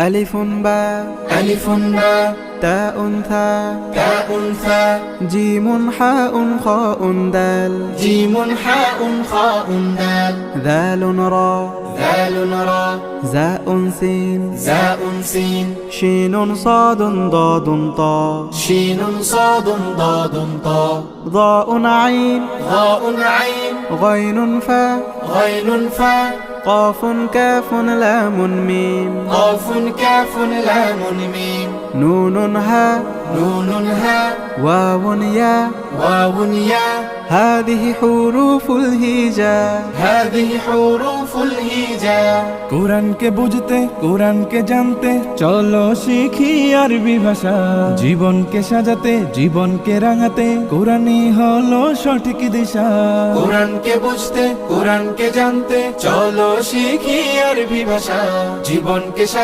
ألف باء ألف باء تاء ثاء تاء ثاء جيم حاء خاء دال جيم حاء خاء دال ذال راء ذال راء زاء سين زاء سين شين صاد ضاد طاء شين صاد ضاد طاء ضاء عين ضاء عين غين فاء غين فاء قاف كاف لام ميم قاف كاف لام ميم نون هاء نون هاء واو ياء واو ياء هذه حروف الهجاء هذه حروف الهجاء কোরআনকে বুঝতে কোরআনকে জানতে চলো শিখি আরবি ভাষা জীবনকে সাজাতে জীবনকে রাঙাতে কোরআনই হলো সঠিক দিশা কোরআনকে বুঝতে কোরআনকে জানতে চলো শিখি আরবি ভাষা জীবনকে সাজাতে